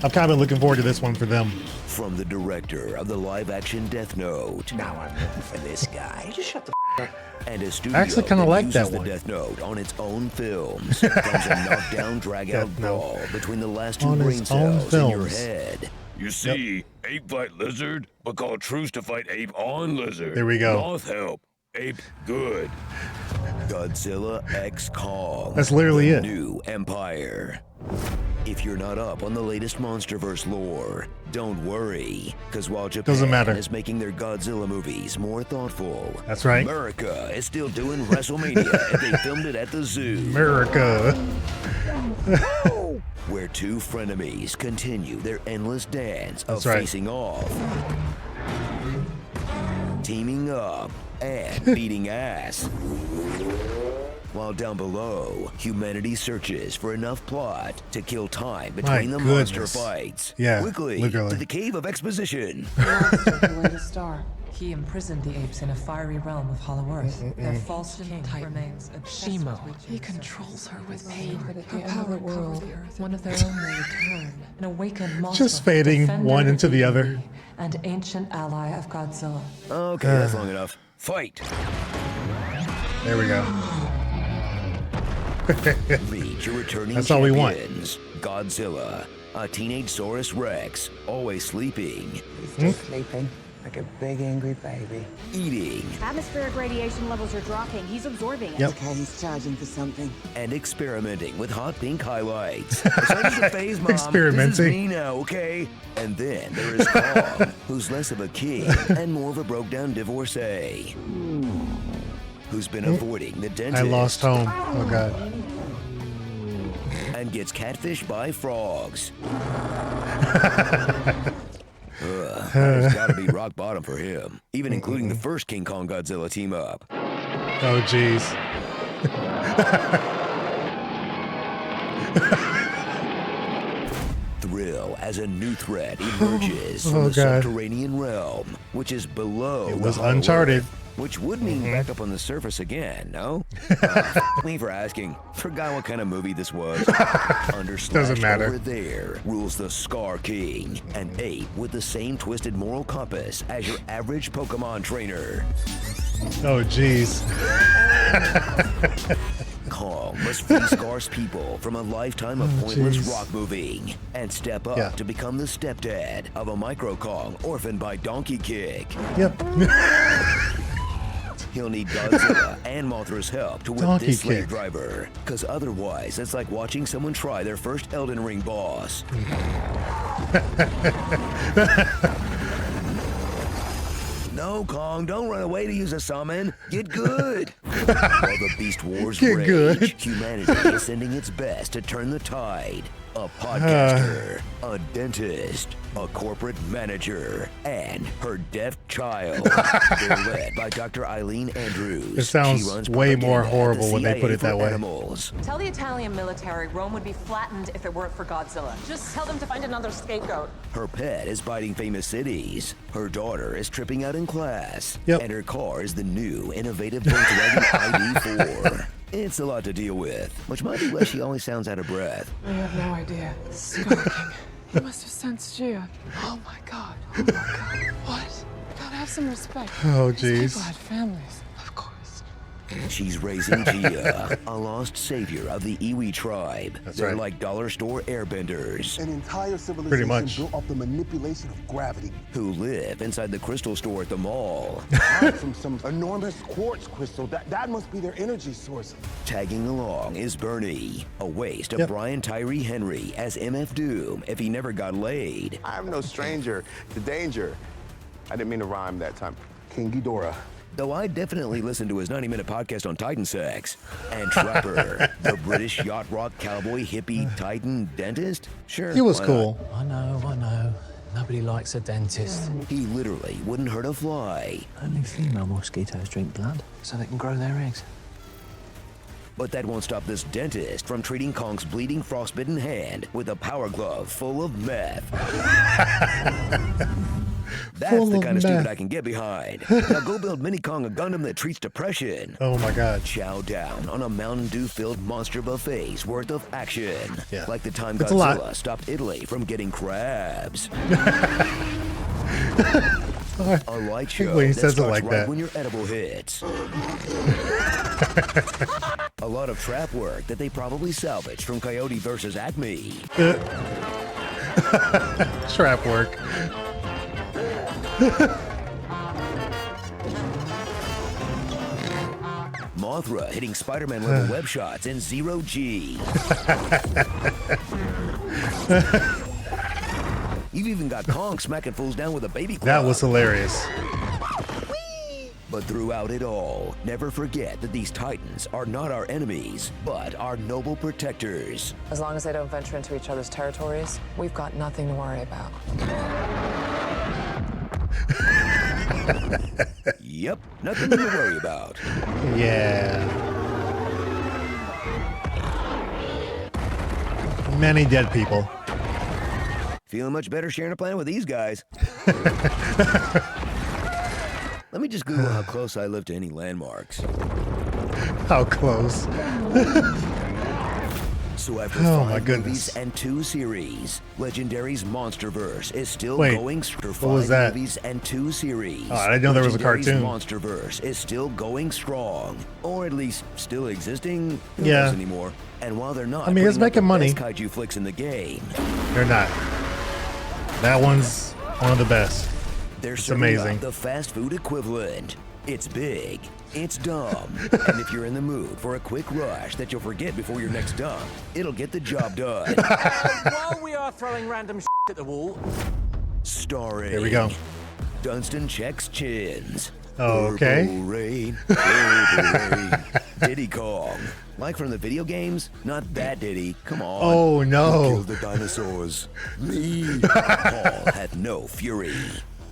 I've kind of been looking forward to this one for them. From the director of the live-action Death Note. Now I'm looking for this guy. Just shut the f up. And a studio I actually kind of like that uses the one. Death Note on its own films. Comes a knockdown, drag-out Death Note. brawl between the last two On brain his own cells in your films. head. You see, ape fight lizard, but call truce to fight ape on lizard. There we go. Moth help, ape good. Godzilla X Kong. That's literally the it. New Empire. If you're not up on the latest MonsterVerse lore, don't worry, because while Japan Doesn't matter. is making their Godzilla movies more thoughtful, That's right. America is still doing WrestleMania if they filmed it at the zoo, America. where two frenemies continue their endless dance of That's right. facing off, teaming up, and beating ass. While down below, humanity searches for enough plot to kill time between the monster goodness. fights. Yeah, Quickly, literally. to the Cave of Exposition. Where to start? He imprisoned the apes in a fiery realm of Hollow Earth. Their false king remains Shimo. He controls her with pain. Her power covers the earth. One of their own will return. An awakened monster. Just fading defender one of into the other. humanity, and ancient ally of Godzilla. Okay, that's long enough. Fight! There we go. Meet your returning That's all we want. champions. Godzilla, a teenage Saurus Rex, always sleeping, He's just sleeping like a big angry baby. eating, Atmospheric radiation levels are dropping. He's absorbing it. Yep. Okay, he's charging for something. and experimenting with hot pink highlights. Besides the phase, Mom, this is Experimenting. me now, okay? And then there is Kong, who's less of a king and more of a broke-down divorcee, who's been avoiding the dentist. I lost home. Oh god. And gets catfished by frogs. It's gotta be rock bottom for him, even including the first King Kong Godzilla team up. Oh jeez. Thrill as a new threat emerges from Oh, the God. subterranean realm, which is below. It was the Hollow Uncharted. Earth, which would mean back up on the surface again, no? Me for asking. Forgot what kind of movie this was. Under Doesn't matter. Over there rules the Scar King, an ape with the same twisted moral compass as your average Pokemon trainer. Oh jeez. Kong must free Scar's people from a lifetime of pointless jeez. rock moving and step up Yeah. to become the stepdad of a Micro Kong orphaned by Donkey Kick. Yep. He'll need Godzilla and Mothra's help to whip Donkey this slave Kick. driver, because otherwise it's like watching someone try their first Elden Ring boss. No, Kong, don't run away to use a summon. Get good. While the Beast Wars Get rage, good. humanity is sending its best to turn the tide. A podcaster, a dentist, a corporate manager, and her deaf child. They're led by Dr. Eileen Andrews. It sounds She runs way more propaganda at the horrible when they put CIA it that for way. Animals. Tell the Italian military Rome would be flattened if it weren't for Godzilla. Just tell them to find another scapegoat. Her pet is biting famous cities. Her daughter is tripping out in class. Yep. And her car is the new, innovative Volkswagen ID4. It's a lot to deal with, which might be why she always sounds out of breath. I have no idea. Stalking. He must have sensed Gia. Oh my god. Oh my god. What? Gotta have some respect. Oh These people jeez. had families. Of course. She's raising Gia, a lost savior of the Iwi tribe. That's They're right. like dollar store airbenders An entire civilization much. built off the manipulation of gravity. who live inside the crystal store at the mall. From some enormous quartz crystal. That must be their energy source. Tagging along is Bernie, a waste of Yep. Brian Tyree Henry as MF Doom if he never got laid. I'm no stranger to danger. I didn't mean to rhyme that time. King Ghidorah. Though I definitely listened to his 90-minute podcast on Titan sex. And Trapper, the British yacht rock cowboy hippie Titan dentist? Sure. He was why cool. I know. Nobody likes a dentist. not? He literally wouldn't hurt a fly. Only female mosquitoes drink blood so they can grow their eggs. But that won't stop this dentist from treating Kong's bleeding frostbitten hand with a power glove full of meth. That's Full the of kind of stupid meth. I can get behind. Now go build Mini Kong a Gundam that treats depression. Oh my God. Chow down on a Mountain Dew-filled monster buffet's worth of action. Yeah. Like the time It's a lot. Godzilla stopped Italy from getting crabs. A light show when he that says it starts like right that. when your edible hits. A lot of trap work that they probably salvaged from Coyote versus Acme. Trap work. Mothra hitting Spider-Man level web shots in 0G. You've even got Kong smacking fools down with a baby club. That was hilarious. But throughout it all, never forget that these titans are not our enemies, but our noble protectors. As long as they don't venture into each other's territories, we've got nothing to worry about. Yep, nothing to worry about. Yeah. Many dead people. Feeling much better sharing a planet with these guys. Let me just Google how close I live to any landmarks. How close? So after Oh my 5 goodness. movies and 2 series, Legendary's Monsterverse is still Wait, going after what was 5 that? movies and 2 series. Oh, I didn't know there was a Legendary's cartoon. Monsterverse is still going strong, or at least still existing. Who Yeah. knows anymore? And while they're not, I mean, it's putting out making the money. best kaiju flicks in the game, They're not. That one's one of the best. they're It's serving amazing. up the fast food equivalent. It's big, it's dumb, and if you're in the mood for a quick rush that you'll forget before your next dump, it'll get the job done. While we are throwing random at the wall, Starring. Here we go. Dunstan checks chins. Oh, okay. Purple rain, purple rain. Diddy Kong. Like from the video games? Not that Diddy. Come on. Oh, no. Who killed the dinosaurs? Me. Paul had no fury.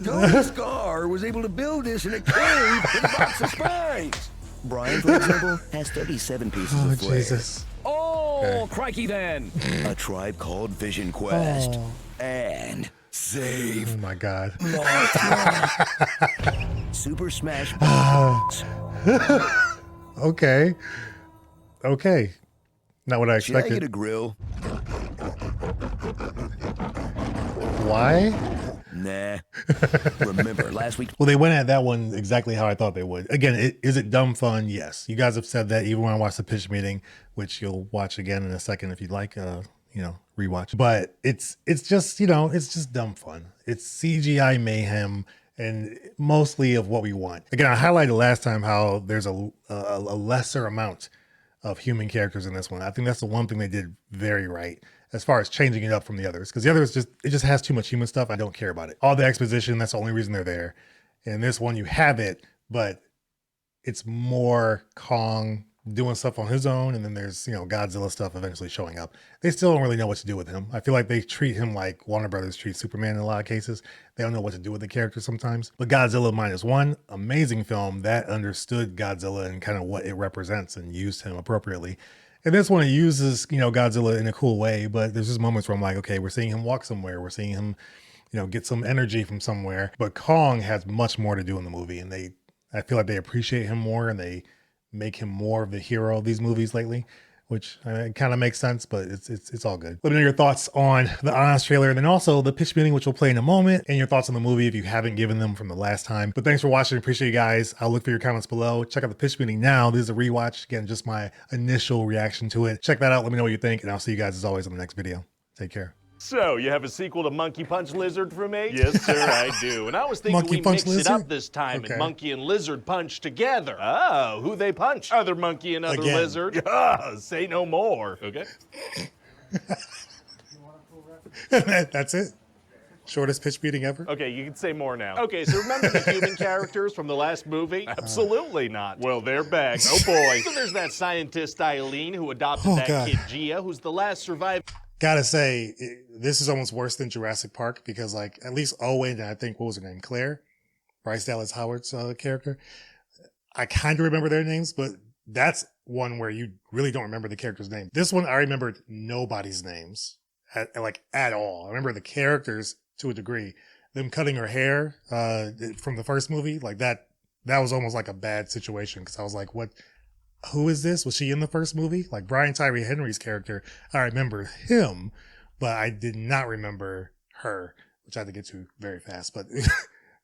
Tony Scar was able to build this in a cave with a box of spines. Brian, for example, has 37 pieces Oh, of flair. Jesus. oh, crikey then. A Tribe Called Vision Quest. Oh. And Save Oh my God. Super Smash Bros. Okay. Okay. Not what I Should I get a expected. grill? Why? Nah. Remember, last week Well, they went at that one exactly how I thought they would. Again, is it dumb fun? Yes. You guys have said that even when I watched the pitch meeting, which you'll watch again in a second if you'd like, rewatch. But it's just, it's just dumb fun. It's CGI mayhem and mostly of what we want. Again, I highlighted last time how there's a lesser amount of human characters in this one. I think that's the one thing they did very right as far as changing it up from the others. Because the others it just has too much human stuff. I don't care about it. All the exposition, that's the only reason they're there. And this one, you have it, but it's more Kong doing stuff on his own. And then there's, Godzilla stuff eventually showing up. They still don't really know what to do with him. I feel like they treat him like Warner Brothers treats Superman in a lot of cases. They don't know what to do with the character sometimes. But Godzilla -1, amazing film that understood Godzilla and kind of what it represents and used him appropriately. And this one, it uses, Godzilla in a cool way, but there's just moments where I'm like, okay, we're seeing him walk somewhere. We're seeing him, get some energy from somewhere. But Kong has much more to do in the movie. And I feel like they appreciate him more and they make him more of the hero of these movies lately, which kind of makes sense, but it's all good. Let me know your thoughts on the Honest trailer and then also the pitch meeting, which we'll play in a moment, and your thoughts on the movie if you haven't given them from the last time. But thanks for watching. Appreciate you guys. I'll look for your comments below. Check out the pitch meeting now. This is a rewatch. Again, just my initial reaction to it. Check that out. Let me know what you think, and I'll see you guys as always on the next video. Take care. So, you have a sequel to Monkey Punch Lizard for me? Yes, sir, I do. And I was thinking Monkey we Punch mix it Lizard? up this time Okay. and Monkey and Lizard punch together. Oh, who they punch? Other monkey and other Again. lizard. Ah, say no more. Okay. That's it. Shortest pitch meeting ever. Okay, you can say more now. Okay, so remember the human characters from the last movie? Absolutely not. Well, they're back. Oh boy. So there's that scientist Eileen who adopted that God. kid Gia, who's the last survivor. Gotta say, this is almost worse than Jurassic Park because, at least Owen and I think, what was her name? Claire? Bryce Dallas Howard's character. I kind of remember their names, but that's one where you really don't remember the character's name. This one, I remembered nobody's names at all. I remember the characters to a degree. them cutting her hair from the first movie, like that was almost like a bad situation because I was like, what? Who is this? Was she in the first movie? Like Brian Tyree Henry's character, I remember him, but I did not remember her, which I had to get to very fast. But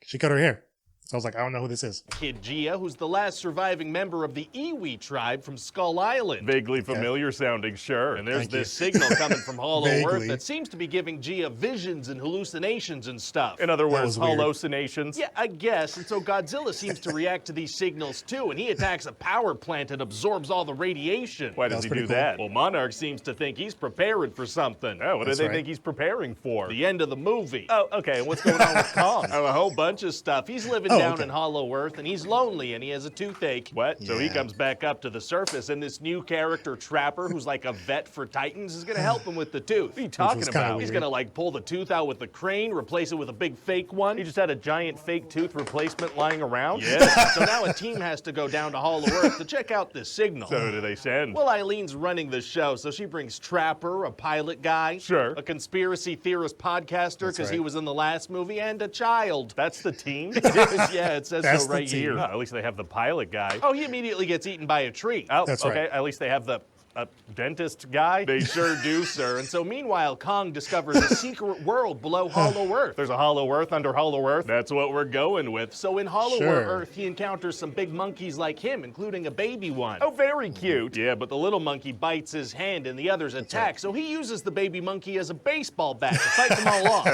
she cut her hair. So I was like, I don't know who this is. Kid Gia, who's the last surviving member of the Iwi tribe from Skull Island. Vaguely familiar sounding, sure. And there's this signal coming from Hollow Earth that seems to be giving Gia visions and hallucinations and stuff. In other words, hallucinations? Yeah, I guess. And so Godzilla seems to react to these signals too, and he attacks a power plant and absorbs all the radiation. Why does he do that? Well, Monarch seems to think he's preparing for something. Oh, what do they think he's preparing for? The end of the movie. Oh, okay. And what's going on with Kong? Oh, a whole bunch of stuff. He's living down in Hollow Earth, and he's lonely, and he has a toothache. What? So he comes back up to the surface, and this new character, Trapper, who's like a vet for Titans, is gonna help him with the tooth. What are you talking about? He's gonna like pull the tooth out with the crane, replace it with a big fake one. He just had a giant fake tooth replacement lying around? Yes. So now a team has to go down to Hollow Earth to check out this signal. So who do they send? Well, Eileen's running the show, so she brings Trapper, a pilot guy. Sure. A conspiracy theorist podcaster, because he was in the last movie, and a child. That's the team? Yeah, it says so right here. Oh, at least they have the pilot guy. Oh, he immediately gets eaten by a tree. Oh, okay. At least they have the dentist guy? They sure do, sir. And so meanwhile, Kong discovers a secret world below Hollow Earth. There's a Hollow Earth under Hollow Earth? That's what we're going with. So in Hollow Earth, he encounters some big monkeys like him, including a baby one. Oh, very cute. Yeah, but the little monkey bites his hand and the others attack, so he uses the baby monkey as a baseball bat to fight them all off.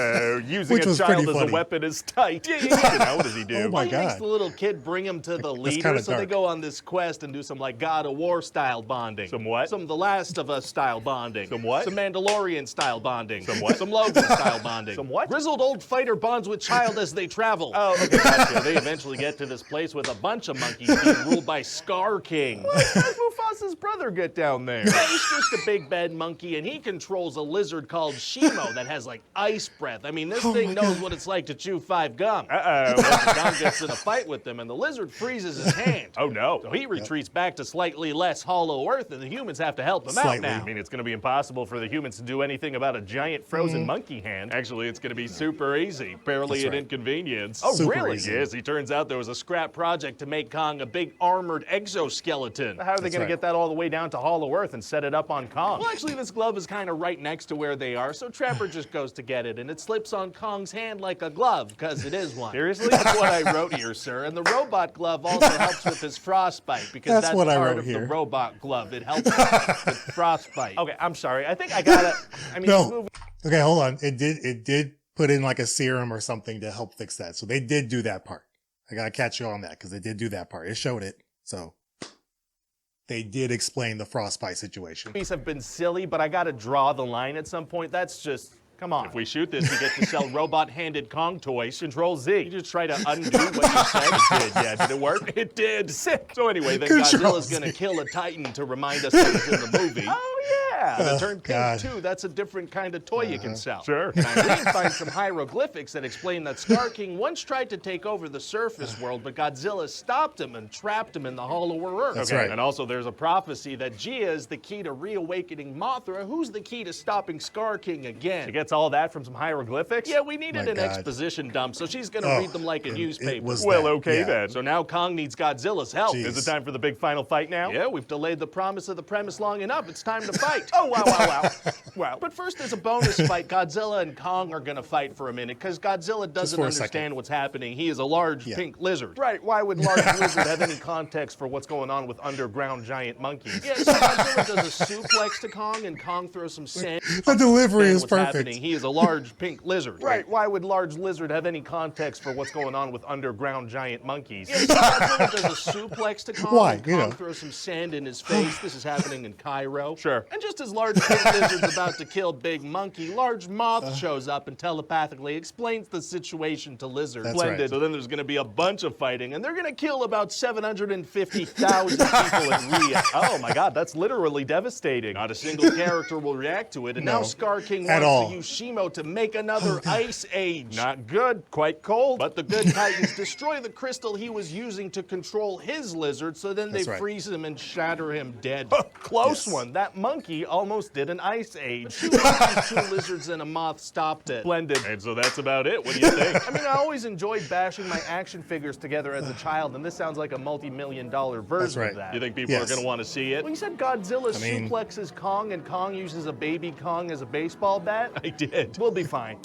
Using a child as a weapon is tight. Yeah. Now what does he do? Oh my God. He makes the little kid bring him to the leader, so they go on this quest and do some like God of War style bonding. Some what? Some The Last of Us style bonding. Some what? Some Mandalorian style bonding. Some what? Some Logan style bonding. Some what? Grizzled old fighter bonds with child as they travel. Oh, okay, gotcha. They eventually get to this place with a bunch of monkeys being ruled by Scar King. What? How does Mufasa's brother get down there? Yeah, he's just a big bad monkey, and he controls a lizard called Shimo that has like ice breath. I mean, this thing knows what it's like to chew 5 gum. Kong gets in a fight with them, and the lizard freezes his hand. Oh no. So he retreats back to slightly less Hollow Earth, and the humans have to help him out now. I mean, it's going to be impossible for the humans to do anything about a giant frozen monkey hand. Actually, it's going to be super easy. Barely an inconvenience. Oh, super really? Easy. Yes, he turns out there was a scrap project to make Kong a big armored exoskeleton. How are they going to get that all the way down to Hollow Earth and set it up on Kong? Well, actually, this glove is kind of right next to where they are, so Trapper just goes to get it, and it slips on Kong's hand like a glove, because it is one. Seriously? That's what I wrote here, sir. And the robot glove also helps with his frostbite, because that's part of the robot glove. It helps with frostbite. Okay, I'm sorry. I think I got it. I mean, no. Okay, hold on. It did put in like a serum or something to help fix that. So they did do that part. I gotta catch you on that because they did do that part. It showed it. So they did explain the frostbite situation. These have been silly, but I gotta draw the line at some point. That's just... Come on. If we shoot this, we get to sell robot-handed Kong toys. Control Z. You just try to undo what you said. It did. Yeah, did it work? It did. Sick. So anyway, then Godzilla's gonna kill a Titan to remind us that he's in the movie. Oh, yeah. And it turned pink, too. That's a different kind of toy you can sell. Sure. And Eileen finds some hieroglyphics that explain that Scar King once tried to take over the surface world, but Godzilla stopped him and trapped him in the Hollow Earth. That's right. And also there's a prophecy that Gia is the key to reawakening Mothra, who's the key to stopping Scar King again. She gets all that from some hieroglyphics? Yeah, we needed an exposition dump, so she's gonna read them like a newspaper. Well, okay then. So now Kong needs Godzilla's help. Is it time for the big final fight now? Yeah, we've delayed the promise of the premise long enough. It's time to fight. Oh, wow. Wow. But first, there's a bonus fight. Godzilla and Kong are gonna fight for a minute, because Godzilla doesn't understand what's happening. He is a large pink lizard. Right, why would large lizard have any context for what's going on with underground giant monkeys? Yeah, so Godzilla does a suplex to Kong, and Kong throws some sand. The delivery is perfect. Happening. He is a large pink lizard. Right, why would large lizard have any context for what's going on with underground giant monkeys? Yeah, so Godzilla does a suplex to Kong, and Kong throws some sand in his face. This is happening in Cairo. Sure. And just as large pink lizard's about to kill Big Monkey, large moth shows up and telepathically explains the situation to Lizard. Splendid. Right. So then there's gonna be a bunch of fighting, and they're gonna kill about 750,000 people in Rio. Oh my God, that's literally devastating. Not a single character will react to it, and now Scar King wants to use Shimo to make another ice age. Not good, quite cold. But the good Titans destroy the crystal he was using to control his lizard, so then they freeze him and shatter him dead. Close one. That monkey almost did an ice age. Two lizards and a moth stopped it. Blended. And so that's about it. What do you think? I mean, I always enjoyed bashing my action figures together as a child, and this sounds like a multi-million-dollar version of that. You think people are going to want to see it? Well, you said Godzilla suplexes Kong, and Kong uses a baby Kong as a baseball bat? I did. We'll be fine.